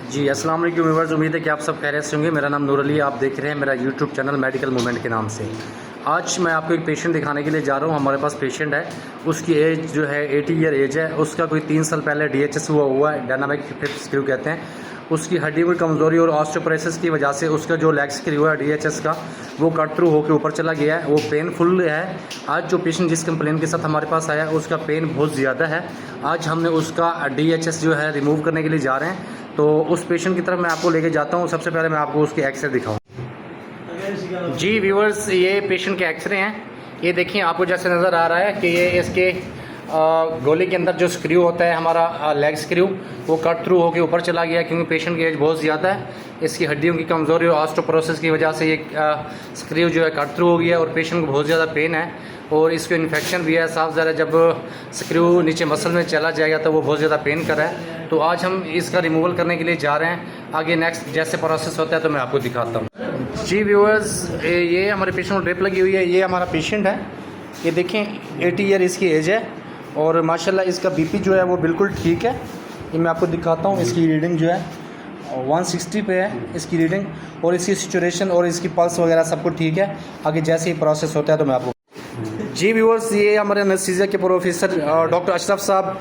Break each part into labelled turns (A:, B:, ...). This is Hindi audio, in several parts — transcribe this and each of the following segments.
A: जी अस्सलाम वालेकुम व्यूअर्स, उम्मीद है कि आप सब खैरियत से होंगे। मेरा नाम नूर अली है, आप देख रहे हैं मेरा यूट्यूब चैनल मेडिकल मूवमेंट के नाम से। आज मैं आपको एक पेशेंट दिखाने के लिए जा रहा हूँ। हमारे पास पेशेंट है, उसकी एज जो है 80 ईयर एज है। उसका कोई 3 साल पहले DHS हुआ है, डायनामिक हिप स्क्रू कहते हैं। उसकी हड्डी में कमज़ोरी और ऑस्टियोपोरोसिस की वजह से उसका जो लेग स्क्रू है DHS का, वो कट थ्रू होकर ऊपर चला गया है। वो पेनफुल है। आज जो पेशेंट जिस कंप्लेन के साथ हमारे पास आया उसका पेन बहुत ज़्यादा है। आज हमने उसका DHS जो है रिमूव करने के लिए जा रहे हैं, तो उस पेशेंट की तरफ मैं आपको लेके जाता हूँ। सबसे पहले मैं आपको उसके एक्सरे दिखाऊँ। जी व्यूअर्स, ये पेशेंट के एक्सरे हैं। ये देखिए, आपको जैसे नज़र आ रहा है कि ये इसके गोली के अंदर जो स्क्रू होता है हमारा लेग स्क्रू, वो कट थ्रू होकर ऊपर चला गया, क्योंकि पेशेंट की एज बहुत ज़्यादा है। इसकी हड्डियों की कमज़ोरी और ऑस्टियोपोरोसिस की वजह से ये स्क्रू जो है कट थ्रू हो गया और पेशेंट को बहुत ज़्यादा पेन है और इसको इन्फेक्शन भी है। साफ ज़रा जब स्क्रू नीचे मसल में चला जाएगा तो वो बहुत ज़्यादा पेन कर रहा है। तो आज हम इसका रिमूवल करने के लिए जा रहे हैं। आगे नेक्स्ट जैसे प्रोसेस होता है तो मैं आपको दिखाता हूँ। जी व्यूअर्स, ये हमारे पेशेंट को ड्रिप लगी हुई है। ये हमारा पेशेंट है, ये देखें 80 ईयर इसकी एज है और माशाल्लाह इसका BP जो है वो बिल्कुल ठीक है। ये मैं आपको दिखाता हूँ। इसकी रीडिंग जो है 160 पे है इसकी रीडिंग, और इसकी सिचुएशन और इसकी पल्स वगैरह सब कुछ ठीक है। आगे जैसे ही प्रोसेस होता है तो मैं आपको। जी व्यूअर्स, ये हमारे एनेस्थीसिया के प्रोफेसर डॉक्टर अशरफ साहब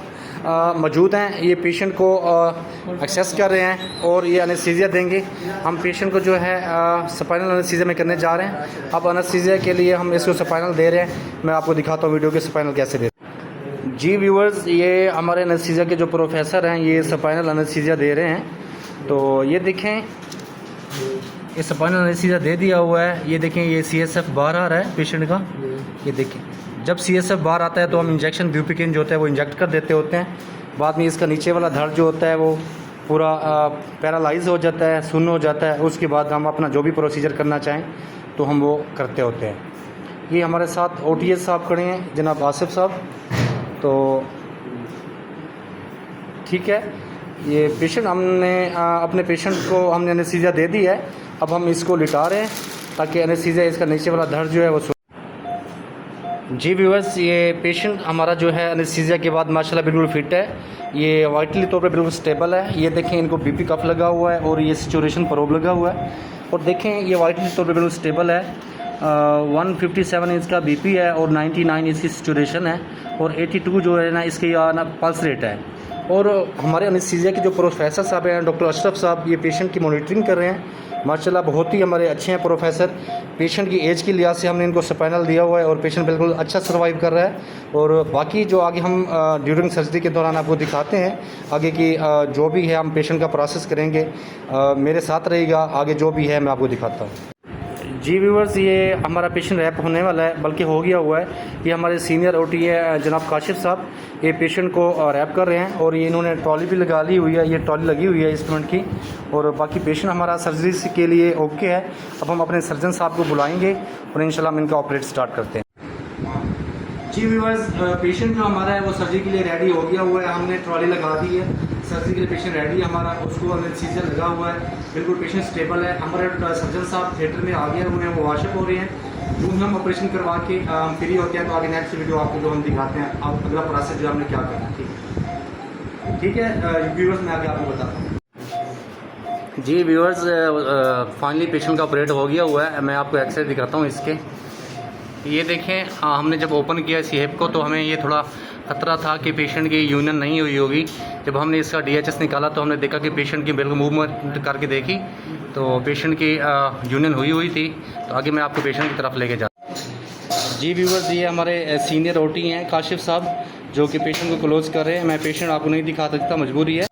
A: मौजूद हैं। ये पेशेंट को एक्सेस कर रहे हैं और ये एनेस्थीसिया देंगे। हम पेशेंट को जो है स्पाइनल एनेस्थीसिया में करने जा रहे हैं। अब एनेस्थीसिया के लिए हम इसको स्पाइनल दे रहे हैं। मैं आपको दिखाता हूँ वीडियो के स्पाइनल कैसे दे। जी व्यूअर्स, ये हमारे एनेस्थीसिया के जो प्रोफेसर हैं, ये स्पाइनल एनेस्थीसिया दे रहे हैं। तो ये देखें, ये स्पाइनल एनेस्थीसिया दे दिया हुआ है। ये देखें, ये CSF बाहर आ रहा है पेशेंट का। ये देखें, जब CSF बाहर आता है तो हम इंजेक्शन ब्यूपिकेन जो होता है वो इंजेक्ट कर देते होते हैं। बाद में इसका नीचे वाला धड़ जो होता है वो पूरा पैरालाइज हो जाता है, सुन्न हो जाता है। उसके बाद हम अपना जो भी प्रोसीजर करना चाहें तो हम वो करते होते हैं। ये हमारे साथ OTS साहब खड़े हैं, जनाब आसिफ साहब। तो ठीक है, ये पेशेंट हमने अपने पेशेंट को हमने एनेस्थीसिया दे दी है। अब हम इसको लिटा रहे हैं ताकि एनेस्थीसिया इसका नीचे वाला धड़ जो है वो। जी व्यूअर्स, ये पेशेंट हमारा जो है एनेस्थीसिया के बाद माशाल्लाह बिल्कुल फिट है। ये वाइटली तौर पे बिल्कुल स्टेबल है। ये देखें, इनको BP कफ लगा हुआ है और ये सिचुएशन प्रोब लगा हुआ है। और देखें, ये वाइटली तौर पे बिल्कुल स्टेबल है। 157 इसका BP है और 99 इसकी सिचुएशन है और 82 जो है ना इसकी ना पल्स रेट है। और हमारे एनेस्थीसिया के जो प्रोफेसर साहब हैं डॉक्टर अशरफ साहब, ये पेशेंट की मॉनिटरिंग कर रहे हैं। माशाल्लाह बहुत ही हमारे अच्छे हैं प्रोफेसर। पेशेंट की एज के लिहाज से हमने इनको स्पाइनल दिया हुआ है और पेशेंट बिल्कुल अच्छा सर्वाइव कर रहा है। और बाकी जो आगे हम ड्यूरिंग सर्जरी के दौरान आपको दिखाते हैं, आगे की जो भी है हम पेशेंट का प्रोसेस करेंगे। मेरे साथ रहेगा, आगे जो भी है मैं आपको दिखाता हूँ। जी व्यूअर्स, ये हमारा पेशेंट रैप होने वाला है, बल्कि हो गया हुआ है। ये हमारे सीनियर OT है जनाब काशिफ साहब, ये पेशेंट को रैप कर रहे हैं और ये इन्होंने ट्रॉली भी लगा ली हुई है। ये ट्रॉली लगी हुई है इंस्ट्रूमेंट की। और बाकी पेशेंट हमारा सर्जरी के लिए ओके है। अब हम अपने सर्जन साहब को बुलाएंगे और इंशाल्लाह हम इनका ऑपरेट स्टार्ट करते हैं। जी व्यूअर्स, पेशेंट जो हमारा है वो सर्जरी के लिए रेडी हो गया हुआ है। हमने ट्रॉली लगा दी है, सर्जरी के लिए पेशेंट रेडी है हमारा। उसको एनेस्थीसिया लगा हुआ है, बिल्कुल पेशेंट स्टेबल है। हमारे सर्जन साहब थिएटर में आ गए हुए हैं, वो वाशअप हो रहे हैं। जो हम ऑपरेशन करवा के फ्री होते हैं तो आगे नेक्स्ट वीडियो आपको जो हम दिखाते हैं, आप अगला प्रोसेस जो हमने क्या करना है। ठीक है व्यूअर्स, मैं आगे आपको बताता हूँ। जी व्यूअर्स, फाइनली पेशेंट का ऑपरेट हो गया हुआ है। मैं आपको एक्सरे दिखाता हूँ इसके। ये देखें, हमने जब ओपन किया इस हिप को तो हमें ये थोड़ा खतरा था कि पेशेंट की यूनियन नहीं हुई होगी। जब हमने इसका DHS निकाला तो हमने देखा कि पेशेंट की बिल्कुल मूवमेंट करके देखी तो पेशेंट की यूनियन हुई थी। तो आगे मैं आपको पेशेंट की तरफ लेके जाता हूँ। जी व्यूअर्स, ये हमारे सीनियर OT हैं काशिफ साहब, जो कि पेशेंट को क्लोज कर रहे हैं। मैं पेशेंट आपको नहीं दिखा सकता, मजबूरी है।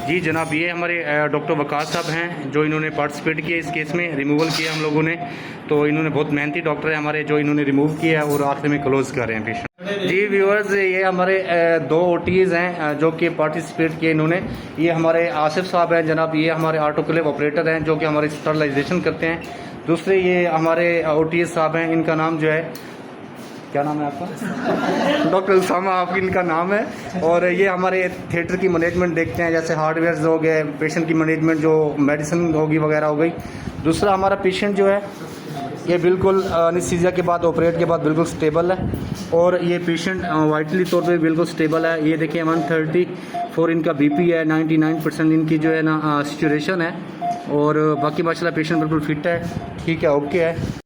A: जी जनाब, ये हमारे डॉक्टर वकार साहब हैं, जो इन्होंने पार्टिसिपेट किया इस केस में, रिमूवल किया हम लोगों ने। तो इन्होंने बहुत मेहनती डॉक्टर है हमारे, जो इन्होंने रिमूव किया और आखिर में क्लोज कर रहे हैं पेशेंट। जी व्यूअर्स, ये हमारे 2 OTs हैं जो कि पार्टिसिपेट किए इन्होंने। ये हमारे आसिफ साहब हैं जनाब, ये हमारे ऑटोक्लेव ऑपरेटर हैं जो कि हमारे स्टरलाइजेशन करते हैं। दूसरे ये हमारे OTS साहब हैं, इनका नाम जो है, क्या नाम है आपका? डॉक्टर उसामा, आपकी इनका नाम है। और ये हमारे थिएटर की मैनेजमेंट देखते हैं, जैसे हार्डवेयर हो गए, पेशेंट की मैनेजमेंट जो मेडिसिन होगी वगैरह हो गई। दूसरा हमारा पेशेंट जो है ये बिल्कुल एनेस्थीसिया के बाद, ऑपरेट के बाद बिल्कुल स्टेबल है। और ये पेशेंट वाइटली तौर पे बिल्कुल स्टेबल है। ये देखिए 135 और इनका बीपी है 99% इनकी जो है ना सैचुरेशन है। और बाकी माशाल्लाह पेशेंट बिल्कुल फिट है, ठीक है, ओके है।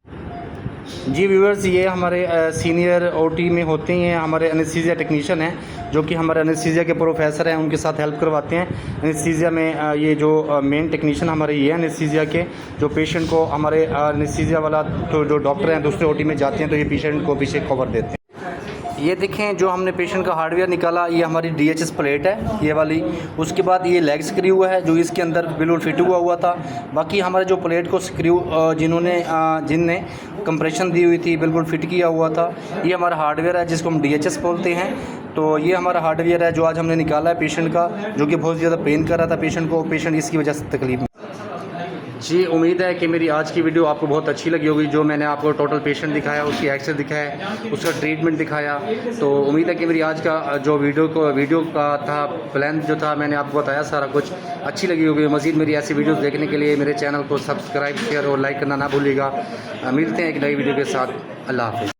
A: जी व्यूअर्स, ये हमारे सीनियर ओटी में होते हैं, हमारे एनेस्थीसिया टेक्नीशियन हैं जो कि हमारे एनेस्थीसिया के प्रोफेसर हैं, उनके साथ हेल्प करवाते हैं एनेस्थीसिया में। ये जो मेन टेक्नीशियन हमारे ये हैं एनेस्थीसिया के, जो पेशेंट को हमारे एनेस्थीसिया वाला तो जो डॉक्टर हैं दूसरे ओटी में जाते हैं तो ये पेशेंट को पीछे कवर देते हैं। ये देखें जो हमने पेशेंट का हार्डवेयर निकाला, ये हमारी DHS प्लेट है ये वाली। उसके बाद ये लेग स्क्रू है जो इसके अंदर बिल्कुल फिट हुआ था। बाकी हमारे जो प्लेट को स्क्रू जिनने कंप्रेशन दी हुई थी बिल्कुल फिट किया हुआ था। ये हमारा हार्डवेयर है जिसको हम DHS बोलते हैं। तो ये हमारा हार्डवेयर है जो आज हमने निकाला है पेशेंट का, जो कि बहुत ज़्यादा पेन कर रहा था पेशेंट को। पेशेंट इसकी वजह से तकलीफ में। जी उम्मीद है कि मेरी आज की वीडियो आपको बहुत अच्छी लगी होगी। जो मैंने आपको टोटल पेशेंट दिखाया, उसकी एक्सरे दिखाया, उसका ट्रीटमेंट दिखाया। तो उम्मीद है कि मेरी आज का जो वीडियो का था प्लान जो था मैंने आपको बताया सारा कुछ अच्छी लगी होगी। मज़ीद मेरी ऐसी वीडियोस देखने के लिए मेरे चैनल को सब्सक्राइब शेयर और लाइक करना ना भूलिएगा। मिलते हैं एक नई वीडियो के साथ। अल्लाह हाफ़िज़।